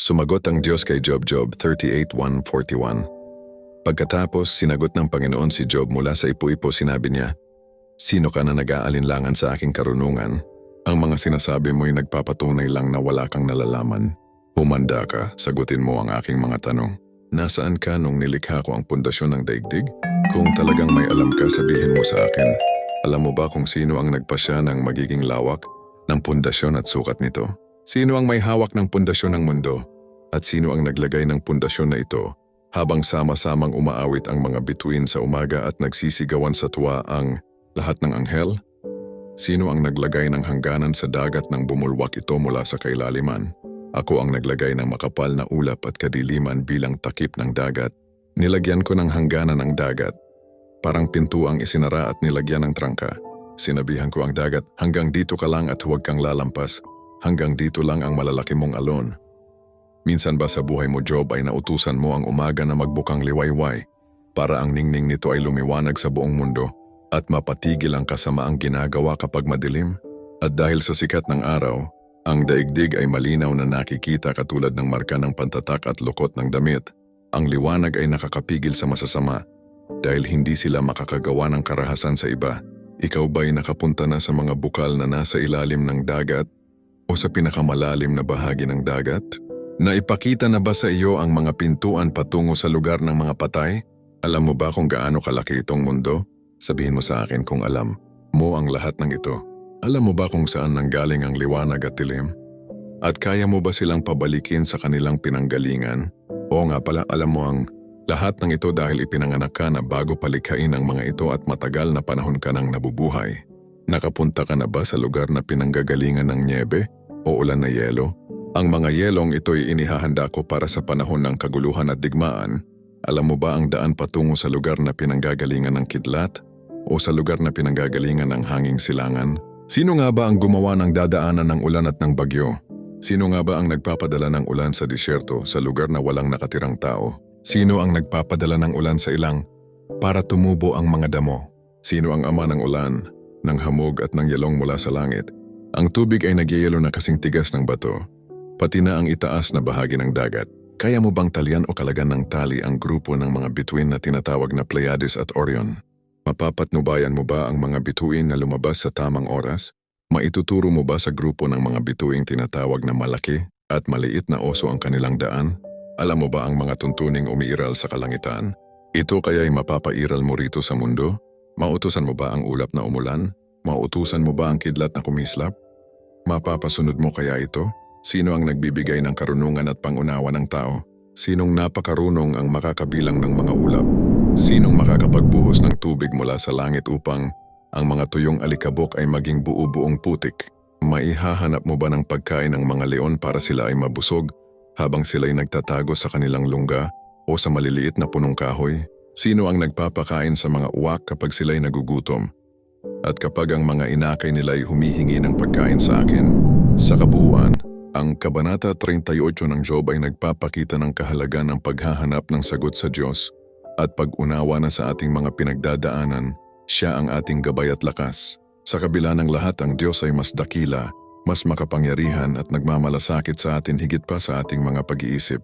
Sumagot ang Diyos kay Job 38:1-41. Pagkatapos sinagot ng Panginoon si Job mula sa ipo-ipo, sinabi niya, "Sino ka na nag-aalinlangan sa aking karunungan? Ang mga sinasabi mo'y nagpapatunay lang na wala kang nalalaman. Humanda ka, sagutin mo ang aking mga tanong. Nasaan ka nung nilikha ko ang pundasyon ng daigdig? Kung talagang may alam ka, sabihin mo sa akin. Alam mo ba kung sino ang nagpasya ng magiging lawak ng pundasyon at sukat nito? Sino ang may hawak ng pundasyon ng mundo? At sino ang naglagay ng pundasyon na ito? Habang sama-samang umaawit ang mga bituin sa umaga at nagsisigawan sa tuwa ang lahat ng anghel? Sino ang naglagay ng hangganan sa dagat nang bumulwak ito mula sa kailaliman? Ako ang naglagay ng makapal na ulap at kadiliman bilang takip ng dagat. Nilagyan ko ng hangganan ang dagat. Parang pinto ang isinara at nilagyan ng trangka. Sinabihan ko ang dagat, hanggang dito ka lang at huwag kang lalampas. Hanggang dito lang ang malalaki mong alon. Minsan ba sa buhay mo, Job, ay nautusan mo ang umaga na magbukang liwayway para ang ningning nito ay lumiwanag sa buong mundo at mapatigil ang kasamaang ginagawa kapag madilim? At dahil sa sikat ng araw, ang daigdig ay malinaw na nakikita katulad ng marka ng pantatak at lukot ng damit. Ang liwanag ay nakakapigil sa masasama dahil hindi sila makakagawa ng karahasan sa iba. Ikaw ba'y nakapunta na sa mga bukal na nasa ilalim ng dagat o sa pinakamalalim na bahagi ng dagat? Naipakita na ba sa iyo ang mga pintuan patungo sa lugar ng mga patay? Alam mo ba kung gaano kalaki itong mundo? Sabihin mo sa akin kung alam mo ang lahat ng ito. Alam mo ba kung saan nanggaling ang liwanag at dilim? At kaya mo ba silang pabalikin sa kanilang pinanggalingan? Oo nga pala, alam mo ang lahat ng ito dahil ipinanganak ka na bago palikhain ang mga ito at matagal na panahon ka nang nabubuhay. Nakapunta ka na ba sa lugar na pinanggagalingan ng nyebe o ulan na yelo? Ang mga yelong ito'y inihahanda ko para sa panahon ng kaguluhan at digmaan. Alam mo ba ang daan patungo sa lugar na pinanggagalingan ng kidlat o sa lugar na pinanggagalingan ng hanging silangan? Sino nga ba ang gumawa ng dadaanan ng ulan at ng bagyo? Sino nga ba ang nagpapadala ng ulan sa disyerto sa lugar na walang nakatirang tao? Sino ang nagpapadala ng ulan sa ilang para tumubo ang mga damo? Sino ang ama ng ulan, ng hamog at ng yelong mula sa langit? Ang tubig ay nagyayelo na kasing tigas ng bato, pati na ang itaas na bahagi ng dagat. Kaya mo bang talyan o kalagan ng tali ang grupo ng mga bituin na tinatawag na Pleiades at Orion? Mapapatnubayan mo ba ang mga bituin na lumabas sa tamang oras? Maituturo mo ba sa grupo ng mga bituing tinatawag na malaki at maliit na oso ang kanilang daan? Alam mo ba ang mga tuntuning umiiral sa kalangitan? Ito kaya'y mapapairal mo rito sa mundo? Mautusan mo ba ang ulap na umulan? Mautusan mo ba ang kidlat na kumislap? Mapapasunod mo kaya ito? Sino ang nagbibigay ng karunungan at pangunawa ng tao? Sinong napakarunong ang makakabilang ng mga ulap? Sinong makakapagbuhos ng tubig mula sa langit upang ang mga tuyong alikabok ay maging buo-buong putik? Maihahanap mo ba ng pagkain ng mga leon para sila ay mabusog habang sila'y nagtatago sa kanilang lungga o sa maliliit na punong kahoy? Sino ang nagpapakain sa mga uwak kapag sila'y nagugutom? At kapag ang mga inakay nila'y humihingi ng pagkain sa akin? Sa kabuuan, ang Kabanata 38 ng Job ay nagpapakita ng kahalagan ng paghahanap ng sagot sa Diyos at pag-unawa na sa ating mga pinagdadaanan, siya ang ating gabay at lakas. Sa kabila ng lahat, ang Diyos ay mas dakila, mas makapangyarihan at nagmamalasakit sa atin higit pa sa ating mga pag-iisip.